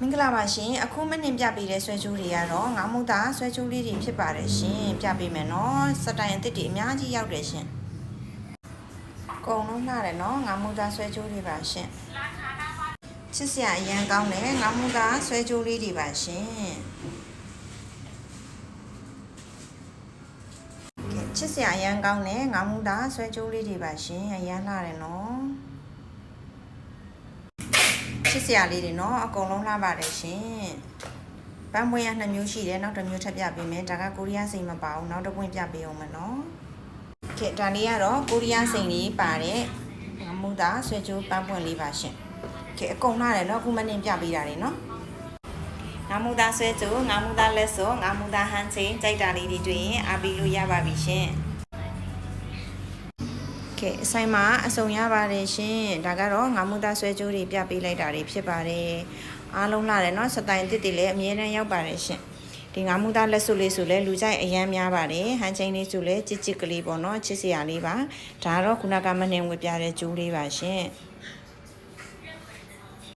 မင်္ဂလာပါရှင်အခုမနှင်ပြပေးတဲ့ဆွဲကြိုးတွေကတော့ငါးမုသားဆွဲကြိုးလေးတွေဖြစ်ပါတယ်ရှင်ပြပေးမယ်နော်စတိုင်အစ်စ်တွေအများကြီးရောက်တယ်ရှင်အကုန်လုံးလှတယ်နော်ငါးမုသားဆွဲကြိုးတွေပါရှင်ချစ်စရာအရန်ကောင်းတယ်ငါးမုသားဆွဲကြိုးလေးတွေပါရှင်ချစ်စရာအရန်ကောင်းတယ်ငါးမုသားဆွဲကြိုးလေးတွေပါရှင်အရန်လှတယ်နော်ချစ်စရာလေးတွေနော်အကုန်လုံးလှပါတယ်ရှင်ပန်းပွင့်ရ2မျိုးရှိတယ်နောက်တစ်မျိုးထပ်ပြပေးမယ်ဒါကကိုရီးယားစိန်မပါဘူးနောက်တစ်ပွင့်ပြပေးအောင်မယ်နော်ကဲဒါလေးကတော့ကိုရီးယားစိန်လေးပါတယ်ငါမူတာဆွဲကြိုးပန်းပွင့်လေးပါရှင်ကဲအကုန်လှတယ်နော်အခုမနှင်ပြပေးတာတွေနော်ငါမူတာဆွဲကြိုးငါမူတာလက်စောငါမူတာဟန်ချင်းကြိုက်တာလေးတွေတွေ့ရင်အားပေးလို့ရပါပြီရှင်ကဲအဆိုင်မှာအစုံရပါတယ်ရှင်ဒါကတော့ငါမူသားဆွဲကြိုးတွေပြပေးလိုက်တာတွေဖြစ်ပါတယ်အားလုံးလာတယ်เนาะစတိုင်တစ်တွေလည်းအမြဲတမ်းရောက်ပါတယ်ရှင်ဒီငါမူသားလက်စွပ်လေးဆိုလဲလူကြိုက်အရန်များပါတယ်ဟန်ချင်းလေးဆိုလဲချစ်ချစ်ကလေးပေါ့เนาะချစ်စရာလေးပါဒါကတော့ခုနကမနှင်ဝပြတဲ့ကြိုးလေးပါရှင်